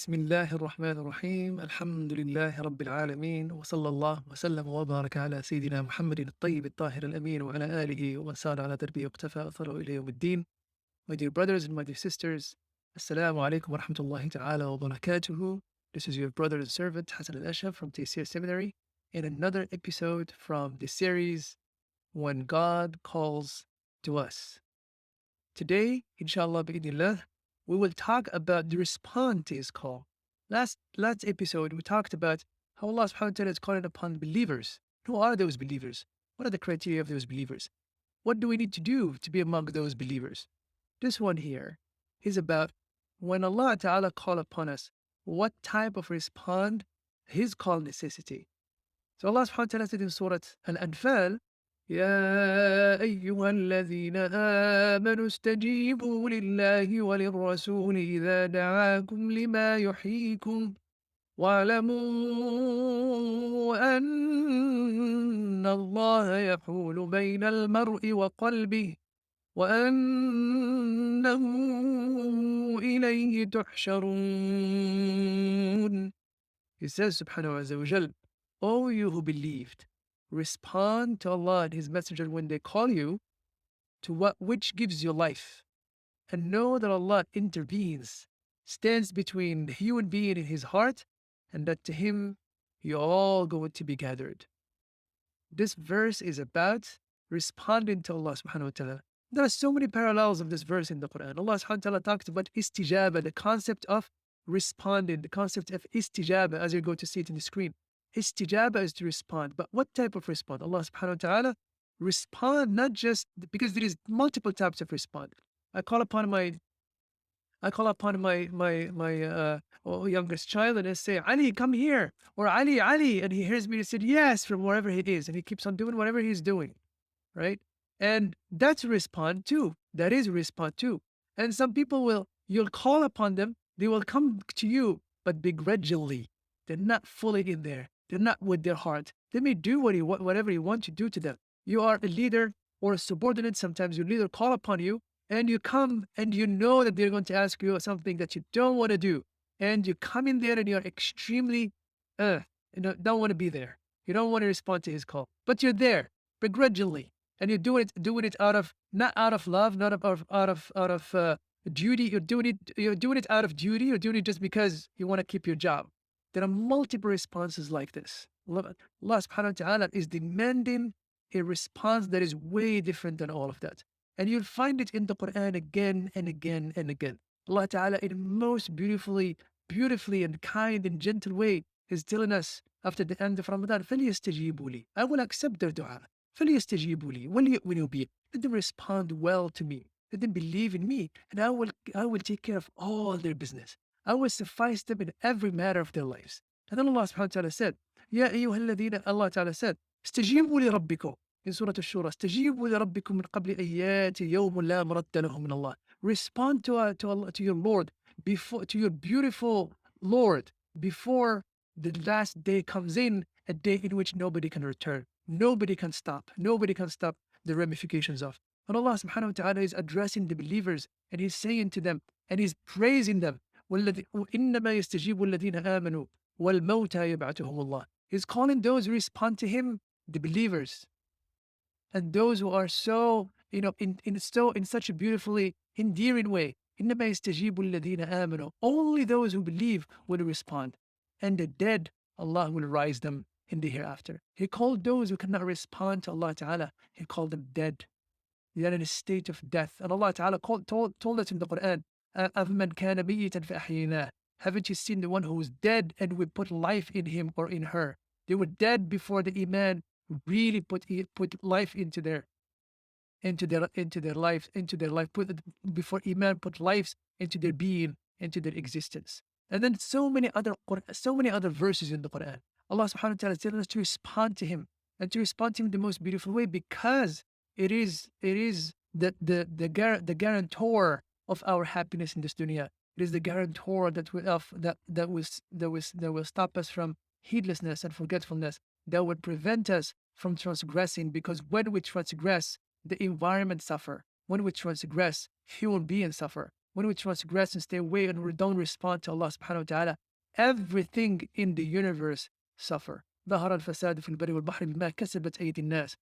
بسم الله الرحمن الرحيم الحمد لله رب العالمين وصلى الله وسلم وبارك على سيدنا محمد الطيب الطاهر الأمين وعلى آله ومن سار على دربه واقتفى أثره إلى يوم الدين. My dear brothers and my dear sisters, Assalamu alaikum wa rahmatullahi ta'ala wa barakatuhu. This is your brother and servant Hassan Lachheb from Tayseer Seminary in another episode from the series When God Calls to Us. Today, inshallah bi'idhnillah, we will talk about the response to his call. Last episode, we talked about how Allah subhanahu wa ta'ala is calling upon believers. Who are those believers? What are the criteria of those believers? What do we need to do to be among those believers? This one here is about when Allah Ta'ala call upon us, what type of respond his call necessity. So Allah subhanahu wa ta'ala said in Surah Al-Anfal, يا أيها الذين آمنوا استجيبوا لله وللرسول إذا دعاكم لما يحييكم واعلموا أن الله يحول بين المرء وقلبه وأنه إليه تحشرون. He says subhanahu wa ta'ala, O you who believed, respond to Allah and His Messenger when they call you to which gives you life, and know that Allah intervenes, stands between the human being and his heart, and that to Him you all going to be gathered. This verse is about responding to Allah subhanahu wa ta'ala. There are so many parallels of this verse in the Qur'an. Allah subhanahu wa ta'ala talked about istijaba, the concept of responding, the concept of istijaba, as you're going to see it in the screen. Istijaba is to respond, but what type of respond? Allah subhanahu wa ta'ala respond not just because there is multiple types of respond. I call upon my youngest child and I say, Ali, come here, or Ali, and he hears me and said yes from wherever he is, and he keeps on doing whatever he's doing, right? And that's a respond too. That is a respond too. And some people you'll call upon them, they will come to you, but begrudgingly. They're not fully in there. They're not with their heart. They may do whatever you want to do to them. You are a leader or a subordinate. Sometimes your leader call upon you and you come and you know that they're going to ask you something that you don't want to do. And you come in there and you're extremely, don't want to be there. You don't want to respond to his call, but you're there begrudgingly. And you're doing it not out of love, not out of duty. You're doing it out of duty. You're doing it just because you want to keep your job. There are multiple responses like this. Allah subhanahu wa ta'ala is demanding a response that is way different than all of that. And you'll find it in the Qur'an again and again and again. Allah ta'ala in the most beautifully and kind and gentle way is telling us after the end of Ramadan, فَلْيَسْتَجِيبُوا لِي, I will accept their dua. فَلْيَسْتَجِيبُوا لِي وَلْيُؤْمِنُوا بِي, let them respond well to me. Let them believe in me, and I will take care of all their business. I will suffice them in every matter of their lives. And then Allah subhanahu wa ta'ala said, Ya ayyuhalladhina, Allah ta'ala said, استجيبوا لربكم in Surah Al-Shura, استجيبوا لربكم من قبل أن يأتي يوم لا مرد له من الله. Respond to Allah, to your Lord, to your beautiful Lord, before the last day comes in, a day in which nobody can return. Nobody can stop the ramifications of. And Allah subhanahu wa ta'ala is addressing the believers and He's saying to them and He's praising them. إنما يستجيب الذين آمنوا والموتى يبعثهم الله. He's calling those who respond to Him the believers, and those who are so in such a beautifully endearing way. إنما يستجيب الذين آمنوا. Only those who believe will respond, and the dead Allah will rise them in the hereafter. He called those who cannot respond to Allah Ta'ala, He called them dead. They are in a state of death. And Allah Ta'ala told us in the Qur'an, أَفَمَنْ كَانَ مَيِّتًا فَأَحْيَيْنَاهُ. Haven't you seen the one who was dead and we put life in him or in her? They were dead before the Iman really put life into their life, before Iman put life into their being, into their existence. And then so many other verses in the Qur'an. Allah subhanahu wa ta'ala is telling us to respond to Him, and to respond to Him the most beautiful way, because it is the guarantor of our happiness in this dunya. It is the guarantor that will stop us from heedlessness and forgetfulness, that would prevent us from transgressing, because when we transgress, the environment suffer. When we transgress, human beings suffer. when we transgress and stay away and we don't respond to Allah subhanahu wa ta'ala, everything in the universe suffer. ظهر الفساد في البر والبحر بما كسبت أيدي الناس.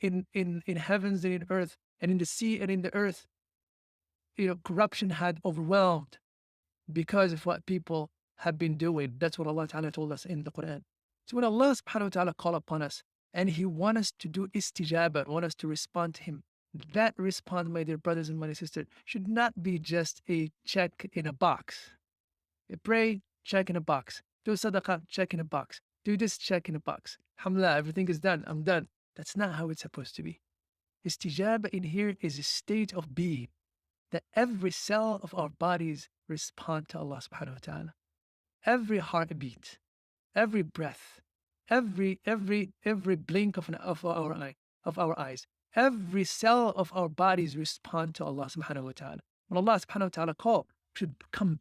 In heavens and in earth and in the sea and in the earth, corruption had overwhelmed because of what people have been doing. That's what Allah Ta'ala told us in the Qur'an. So when Allah subhanahu wa ta'ala call upon us and He wants us to do istijaba, want us to respond to Him, that response, my dear brothers and my sisters, should not be just a check in a box. You pray, check in a box. Do sadaqah, check in a box. Do this, check in a box. Alhamdulillah, everything is done. I'm done. That's not how it's supposed to be. Istijaba in here is a state of being that every cell of our bodies respond to Allah subhanahu wa ta'ala. Every heartbeat, every breath, every blink of our eyes, every cell of our bodies respond to Allah subhanahu wa ta'ala. When Allah subhanahu wa ta'ala call, should come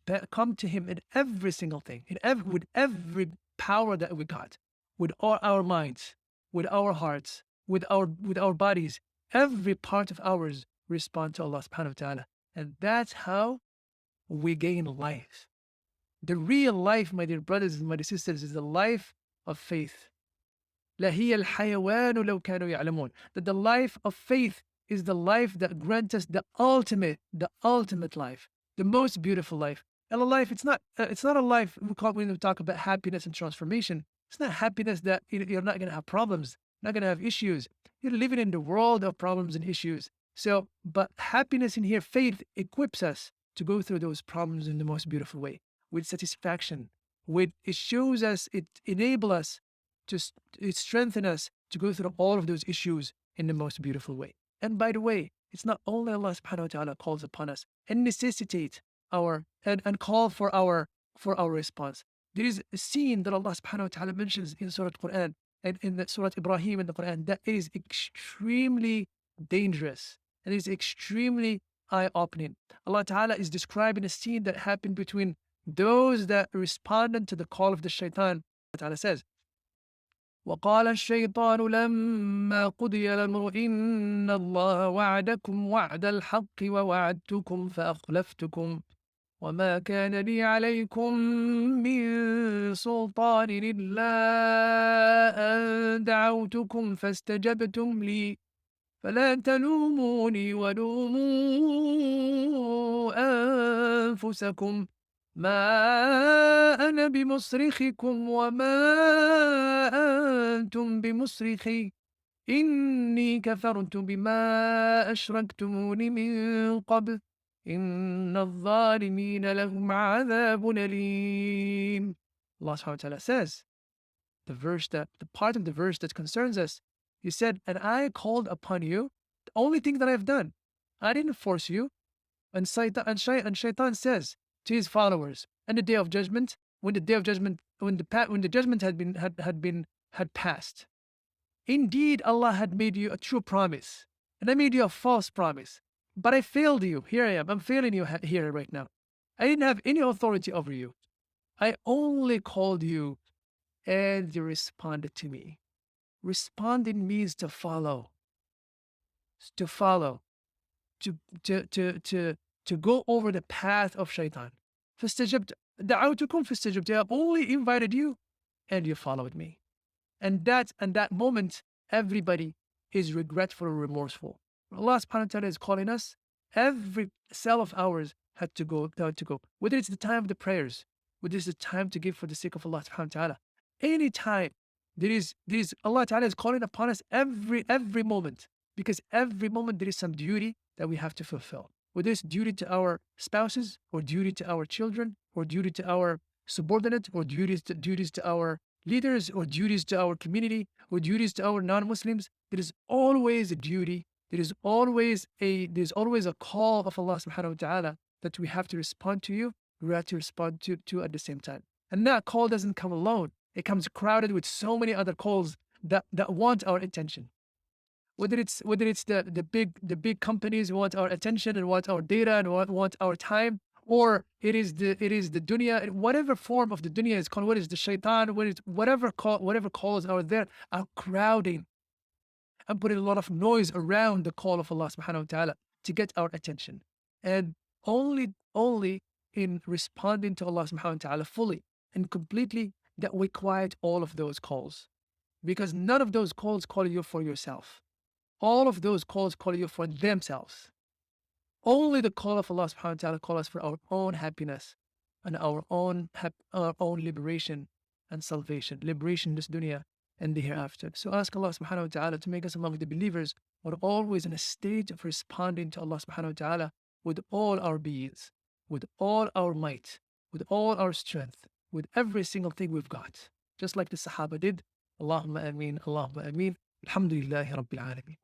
to Him in every single thing, with every power that we got, with all our minds, with our hearts, with our bodies, every part of ours respond to Allah subhanahu wa ta'ala. And that's how we gain life. The real life, my dear brothers and my dear sisters, is the life of faith. لَهِيَ الْحَيَوَانُ لَوْ كَانُوا يَعْلَمُونَ. That the life of faith is the life that grants us the ultimate life, the most beautiful life. And a life, it's not a life when we talk about happiness and transformation. It's not happiness that you're not going to have problems, not going to have issues. You're living in the world of problems and issues. So, but happiness in here, faith equips us to go through those problems in the most beautiful way, with satisfaction. It shows us, it enables us, it strengthens us to go through all of those issues in the most beautiful way. And by the way, it's not only Allah subhanahu wa ta'ala calls upon us and necessitates and call for our response. There is a scene that Allah subhanahu wa ta'ala mentions in Surah Qur'an and in the Surah Ibrahim in the Qur'an that is extremely dangerous and is extremely eye-opening. Allah Ta'ala is describing a scene that happened between those that responded to the call of the shaitan. Allah Ta'ala says, وقال الشيطان لما قضي الأمر إن الله وعدكم وعد الحق ووعدتكم فأخلفتكم وما كان لي عليكم من سلطان إلا أن دعوتكم فاستجبتم لي فلا تلوموني ولوموا أنفسكم ما أنا بمصرخكم وما أنتم بمصرخي إني كفرت بما أشركتمون من قبل إن الظالمين لهم عذاب أليم. Allah subhanahu wa ta'ala says, the part of the verse that concerns us, He said, and I called upon you, the only thing that I've done, I didn't force you. And Shaitan says to his followers, and the day of judgment, when the judgment had passed, indeed Allah had made you a true promise, and I made you a false promise, but I failed you. Here I am. I'm failing you here right now. I didn't have any authority over you. I only called you, and you responded to me. Responding means to follow, to go over the path of shaitan. فاستجبت دعوتكم فاستجبت. I have only invited you, and you followed me. And that moment, everybody is regretful or remorseful. Allah subhanahu wa ta'ala is calling us. Every cell of ours had to go. Whether it's the time of the prayers, whether it's the time to give for the sake of Allah subhanahu wa ta'ala. Any time, there is Allah ta'ala is calling upon us every moment. Because every moment there is some duty that we have to fulfill. Whether it's duty to our spouses, or duty to our children, or duty to our subordinate, or duties to our leaders, or duties to our community, or duties to our non-Muslims. There is always a duty. There is always a call of Allah subhanahu wa ta'ala that we have to respond to you, we have to respond to at the same time. And that call doesn't come alone. It comes crowded with so many other calls that want our attention. Whether it's the big companies who want our attention and want our data and want our time, or it is the dunya, whatever form of the dunya is called, what is the shaitan, whatever calls are there, are crowding and putting a lot of noise around the call of Allah subhanahu wa ta'ala to get our attention. And Only in responding to Allah subhanahu wa ta'ala fully and completely that we quiet all of those calls. Because none of those calls call you for yourself. All of those calls call you for themselves. Only the call of Allah subhanahu wa ta'ala call us for our own happiness and our own liberation and salvation, liberation in this dunya and the hereafter. So ask Allah subhanahu wa ta'ala to make us among the believers who are always in a state of responding to Allah subhanahu wa ta'ala with all our beings, with all our might, with all our strength, with every single thing we've got. Just like the Sahaba did. Allahumma ameen, Allahumma ameen. Alhamdulillahi Rabbil Alameen.